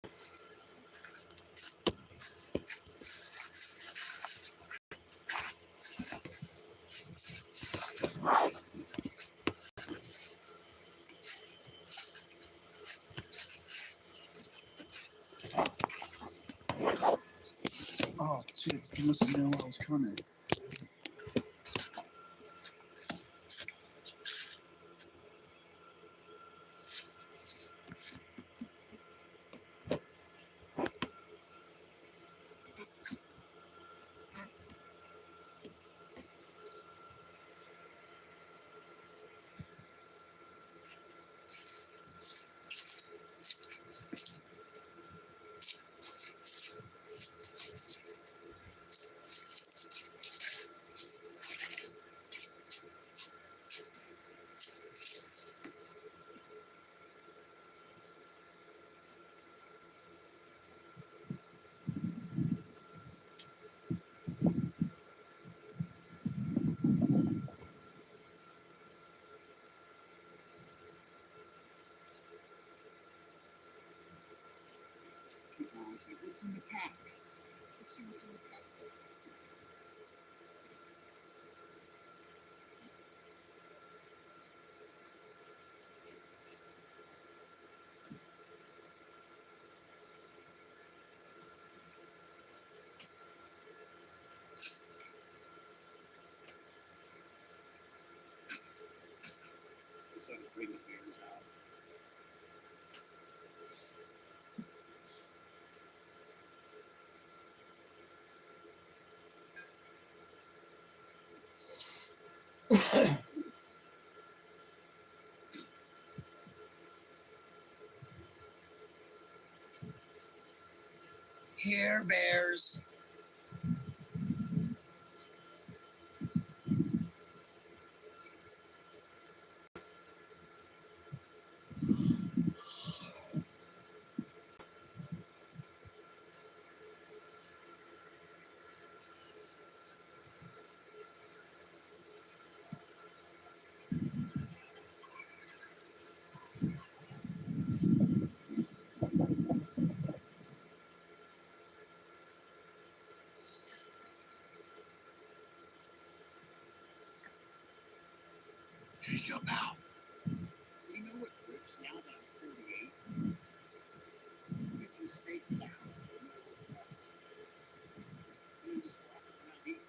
Oh, shit, he must have known I was coming. What's in the packs? Let's see what's in the pack. Looks like a big affairs out. Care Bears. Here you go, pal. You know what grips now that I'm 38? Making steak salad. You just walk around eating.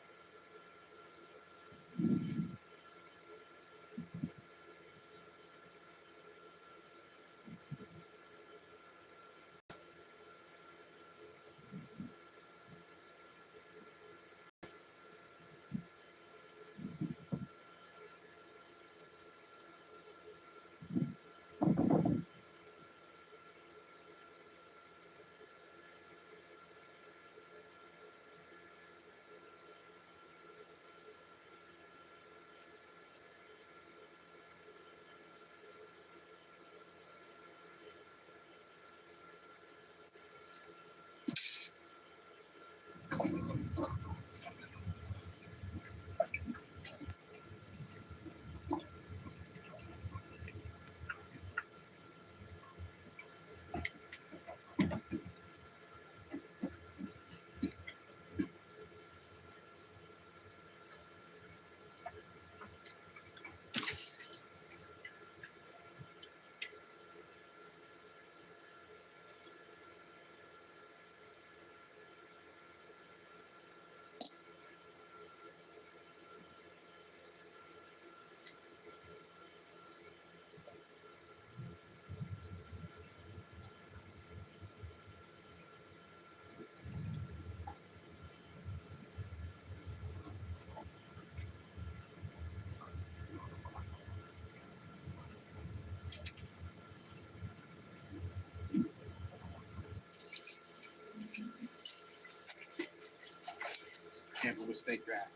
Careful with Stinkrat.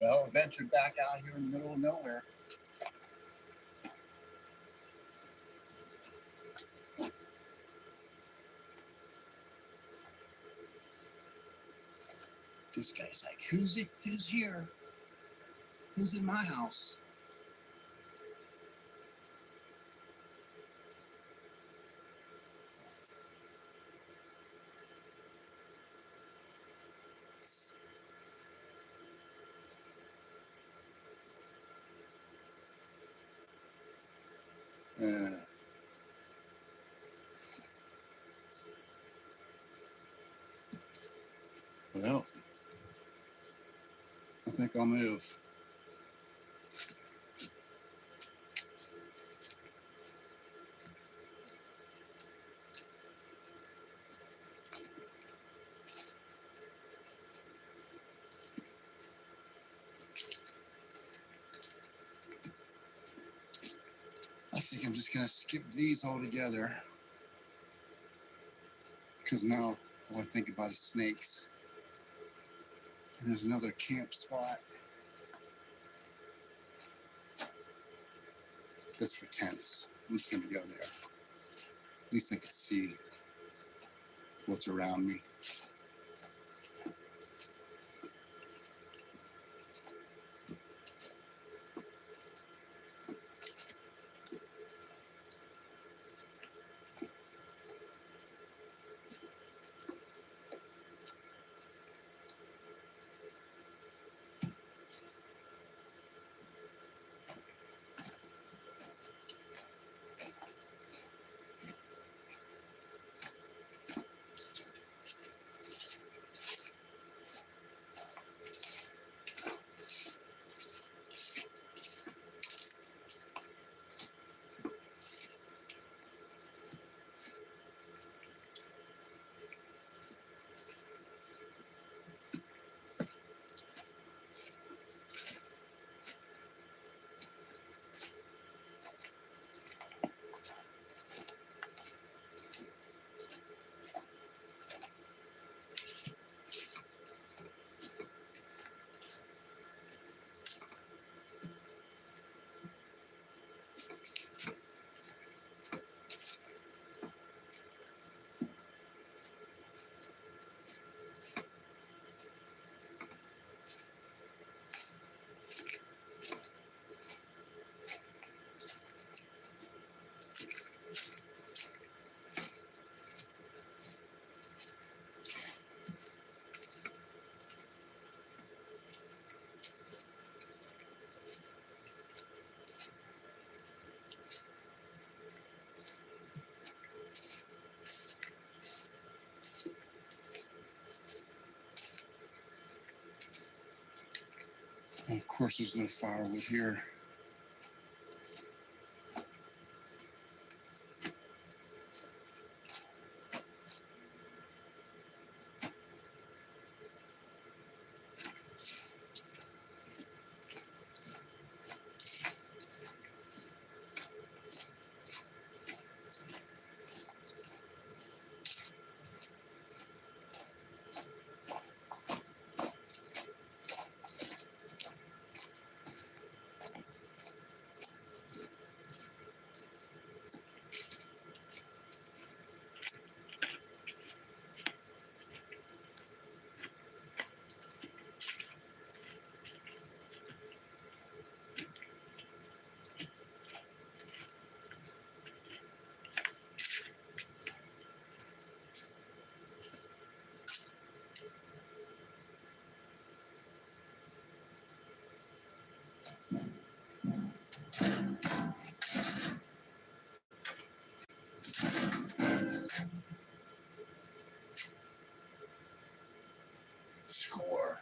Well, ventured back out here in the middle of nowhere. This guy's like, who's here? Who's in my house? Well, I think I'll move. I think I'm just gonna skip these altogether, because now all I think about is snakes. And there's another camp spot that's for tents. I'm just gonna go there. At least I can see what's around me. And of course, there's no firewood here. Score.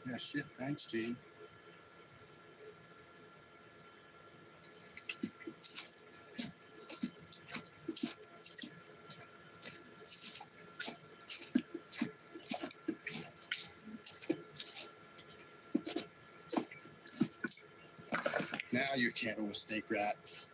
Yeah, shit, thanks, Gene. Now you're camping with Stinkrat.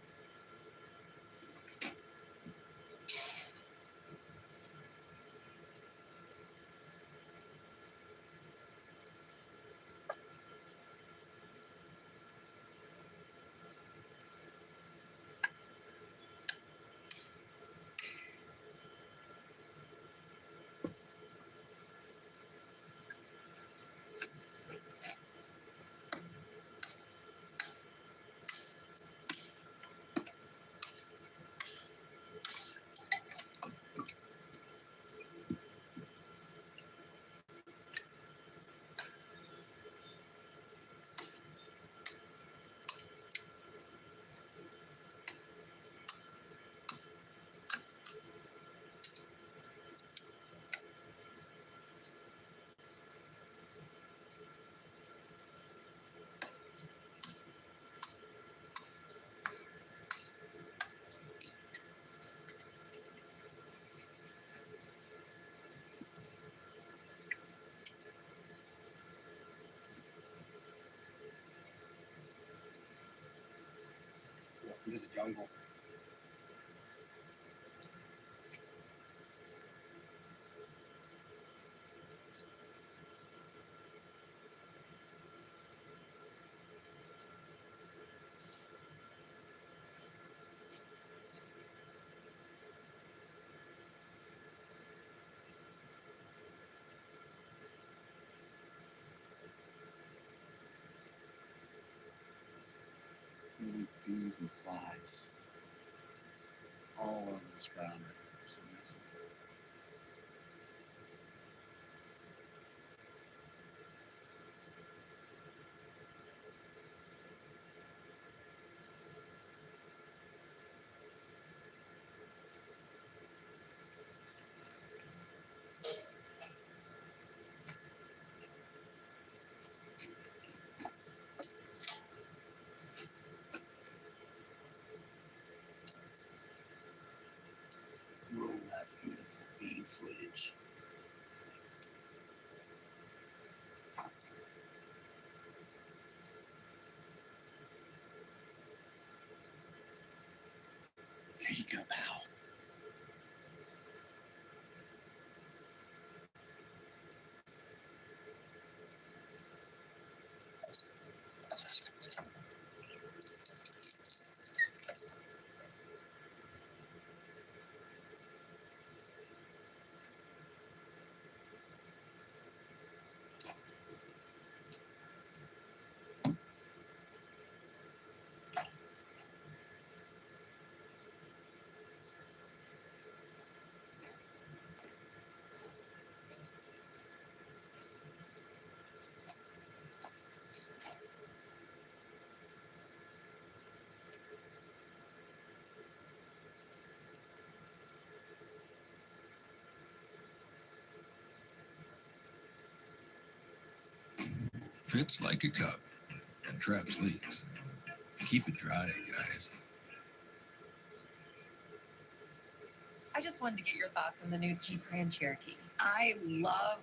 into the jungle. Bees and flies all over this ground. So amazing. Roll that beautiful bee footage. Here you go, pal. Fits like a cup and traps leaks. Keep it dry, guys. I just wanted to get your thoughts on the new Jeep Grand Cherokee. I love.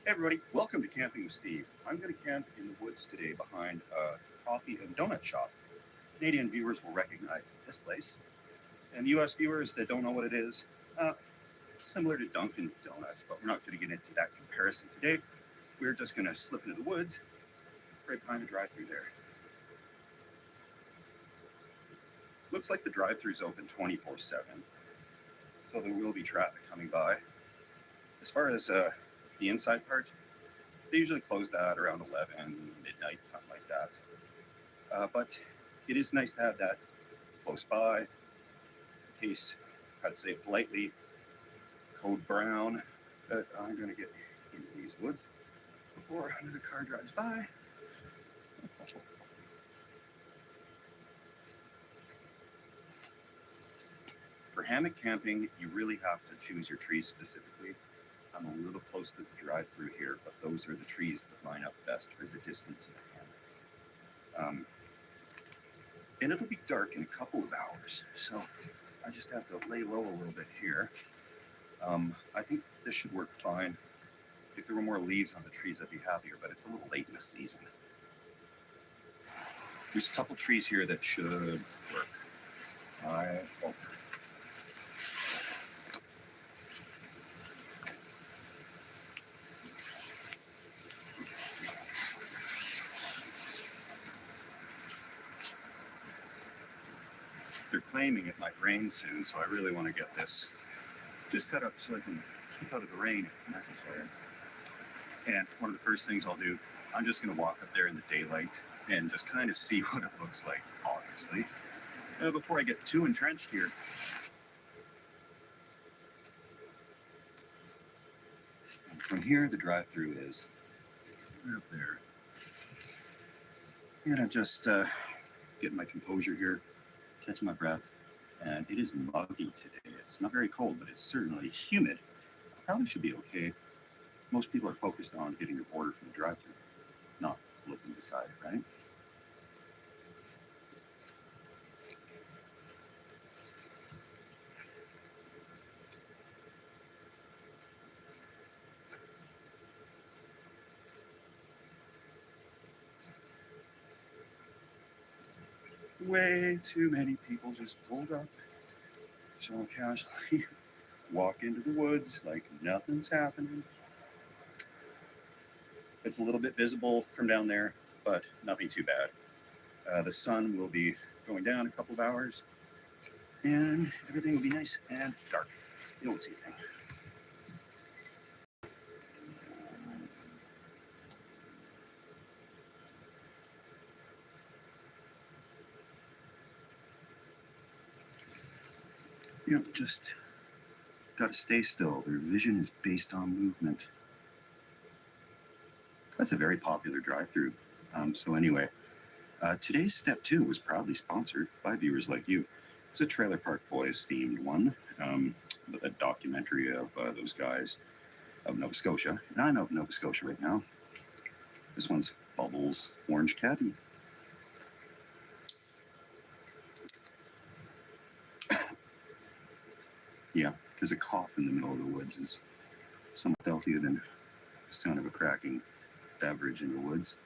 Hey everybody, welcome to Camping with Steve. I'm going to camp in the woods today behind a coffee and donut shop. Canadian viewers will recognize this place. And US viewers that don't know what it is, it's similar to Dunkin' Donuts, but we're not going to get into that comparison today. We're just going to slip into the woods right behind the drive-thru there. Looks like the drive-thru is open 24/7, so there will be traffic coming by. As far as the inside part, they usually close that around 11, midnight, something like that. But it is nice to have that close by, in case, I'd say politely, code brown, that I'm going to get into these woods before another car drives by. For hammock camping, you really have to choose your trees specifically. I'm a little close to the drive-thru here, but those are the trees that line up best for the distance of the hammock. And it'll be dark in a couple of hours, so I just have to lay low a little bit here. I think this should work fine. If there were more leaves on the trees, I'd be happier, but it's a little late in the season. There's a couple trees here that should work. I hope. They're claiming it might rain soon, so I really want to get this just set up so I can keep out of the rain if necessary. And one of the first things I'll do, I'm just going to walk up there in the daylight and just kind of see what it looks like, obviously, before I get too entrenched here. And from here, the drive-thru is right up there. And I'm just getting my composure here, catching my breath. And it is muggy today. It's not very cold, but it's certainly humid. Probably should be okay. Most people are focused on getting your order from the drive-thru, not looking beside it, right? way too many people just pulled up, so casually walk into the woods like nothing's happening. It's a little bit visible from down there, but nothing too bad. The sun will be going down in a couple of hours, and everything will be nice and dark. You won't see a thing. Just gotta stay still. Their vision is based on movement. That's a very popular drive-through. So anyway, today's Step 2 was proudly sponsored by viewers like you. It's a Trailer Park Boys themed one, a documentary of those guys of Nova Scotia. And I'm out in Nova Scotia right now. This one's Bubbles Orange Tabby. Yeah, because a cough in the middle of the woods is somewhat healthier than the sound of a cracking beverage in the woods.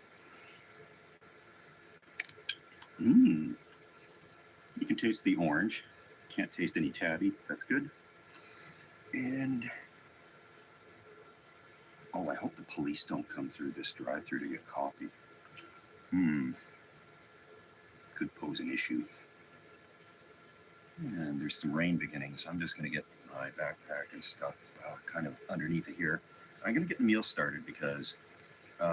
You can taste the orange. Can't taste any tabby. That's good. And oh, I hope the police don't come through this drive-through to get coffee. Could pose an issue. And there's some rain beginning, so I'm just going to get my backpack and stuff kind of underneath it here. I'm going to get the meal started because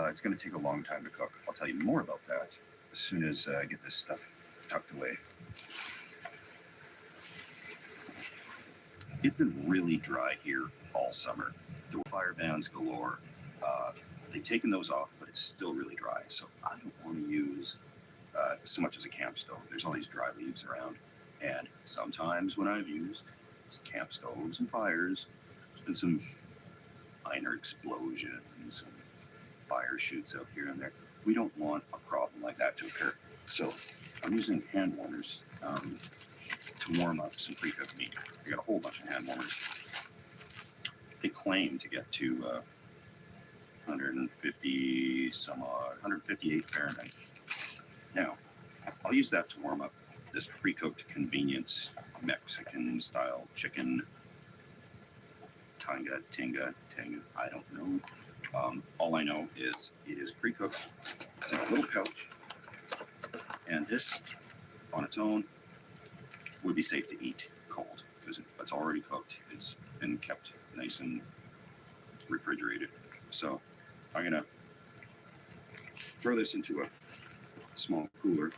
it's going to take a long time to cook. I'll tell you more about that as soon as I get this stuff tucked away. It's been really dry here all summer. There were fire bans galore. They've taken those off, but it's still really dry. So I don't want to use so much as a camp stove. There's all these dry leaves around. And sometimes when I've used camp stoves and fires, there's been some minor explosions and fire shoots out here and there. We don't want a problem like that to occur. So I'm using hand warmers to warm up some pre-cooked meat. I got a whole bunch of hand warmers. They claim to get to 150 some odd, 158 Fahrenheit. Now, I'll use that to warm up this pre-cooked convenience Mexican style chicken. Tinga, I don't know. All I know is it is pre-cooked. It's in a little pouch. And this, on its own, would be safe to eat cold because it's already cooked. It's been kept nice and refrigerated. So I'm going to throw this into a small cooler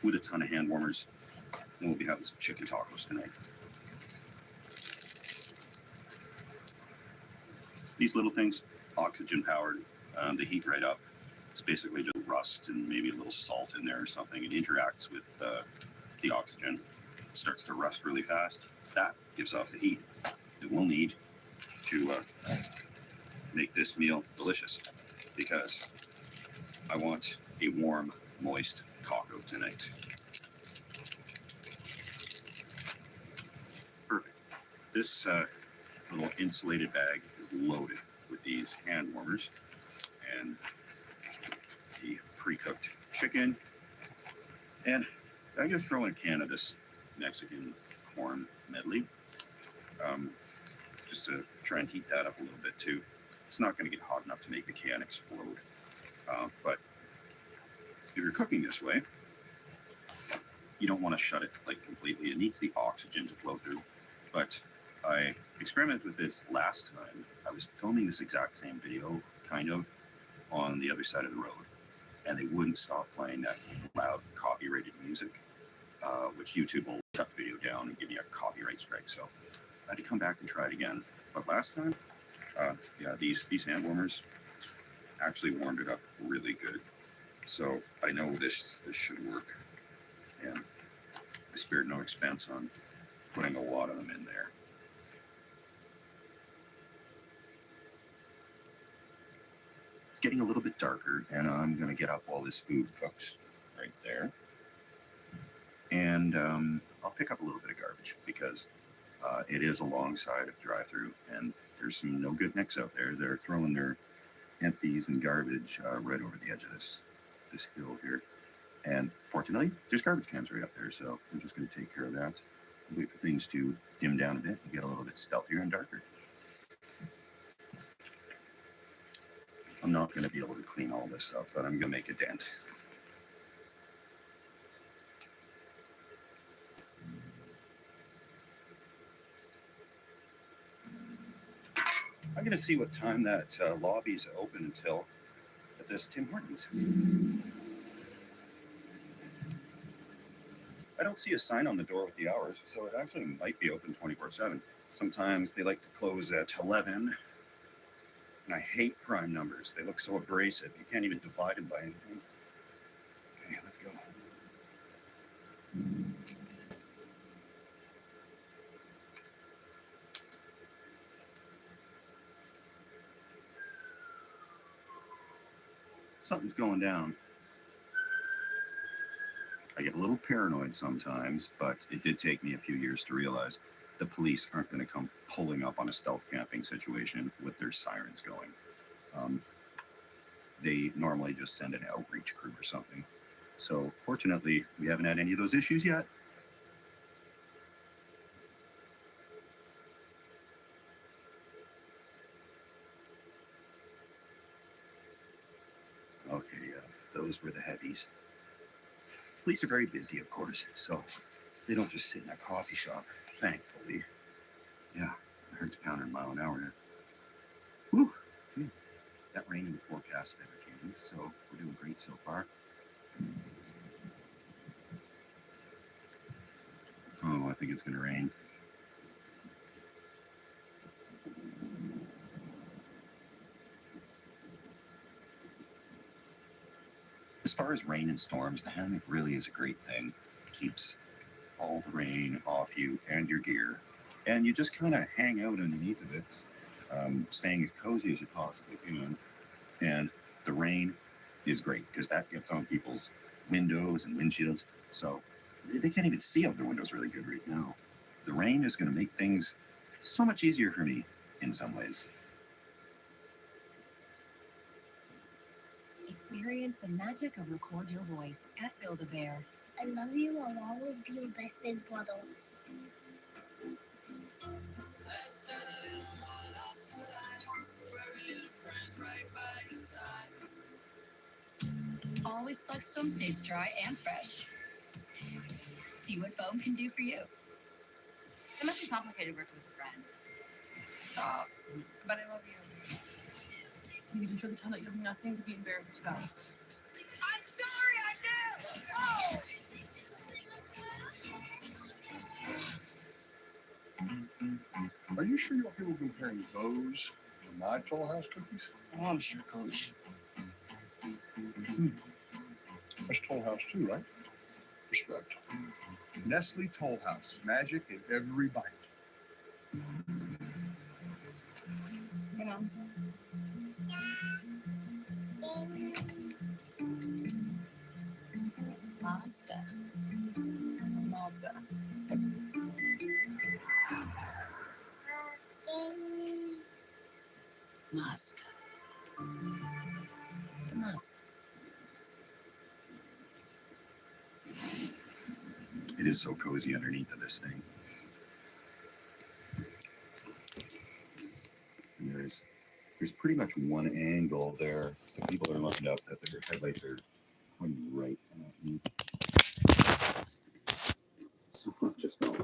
with a ton of hand warmers, and we'll be having some chicken tacos tonight. These little things, oxygen powered, they heat right up. It's basically just rust and maybe a little salt in there or something. It interacts with the oxygen, starts to rust really fast. That gives off the heat that we'll need to make this meal delicious, because I want a warm, moist taco tonight. Perfect. This little insulated bag is loaded with these hand warmers and the pre-cooked chicken. And I'm going to throw in a can of this Mexican corn medley, just to try and heat that up a little bit too. It's not going to get hot enough to make the can explode. But if you're cooking this way, you don't want to shut it like completely. It needs the oxygen to flow through. But I experimented with this last time. I was filming this exact same video, kind of, on the other side of the road, and they wouldn't stop playing that loud copyrighted music, which YouTube will shut the video down and give me a copyright strike. So I had to come back and try it again. But last time, yeah, these hand warmers actually warmed it up really good. So I know this should work, and I spared no expense on putting a lot of them in there. It's getting a little bit darker, and I'm going to get up while this food cooks right there. And I'll pick up a little bit of garbage, because it is alongside of drive-through, and there's some no good nicks out there. They're throwing their empties and garbage right over the edge of this hill here. And Fortunately, there's garbage cans right up there, so I'm just going to take care of that. Wait for things to dim down a bit and get a little bit stealthier and darker. I'm not going to be able to clean all this up, but I'm going to make a dent. I'm going to see what time that lobby's open until at this Tim Hortons. I don't see a sign on the door with the hours, so it actually might be open 24/7. Sometimes they like to close at 11, and I hate prime numbers. They look so abrasive. You can't even divide them by anything. Okay, let's go. Something's going down. I get a little paranoid sometimes, but it did take me a few years to realize the police aren't going to come pulling up on a stealth camping situation with their sirens going. They normally just send an outreach crew or something. So fortunately, we haven't had any of those issues yet. Okay, those were the heavies. Police are very busy, of course, so they don't just sit in a coffee shop, thankfully. Yeah, it hurts pounding a mile an hour now. Whew. That rain in the forecast never came, so we're doing great so far. Oh, I think it's going to rain. As far as rain and storms, the hammock really is a great thing. It keeps all the rain off you and your gear, and you just kind of hang out underneath of it, staying as cozy as you possibly can. And the rain is great because that gets on people's windows and windshields, so they can't even see out their windows really good right now. The rain is going to make things so much easier for me in some ways. Experience the magic of Record Your Voice at Build-A-Bear. I love you. I'll always be your best big brother. Always Flex Foam stays dry and fresh. See what foam can do for you. It must be complicated working with a friend. Stop. But I love you. You need to show the town that you have nothing to be embarrassed about. I'm sorry, I knew! Oh! Are you sure you want people comparing those to my Toll House cookies? Oh, I'm sure, Coach. That's Toll House too, right? Respect. Nestle Toll House. Magic in every bite. You know. Mazda. Mazda. Mazda. The Mazda. It is so cozy underneath of this thing. And there's pretty much one angle there that people are looking up that their headlights are pointing right at me. So just not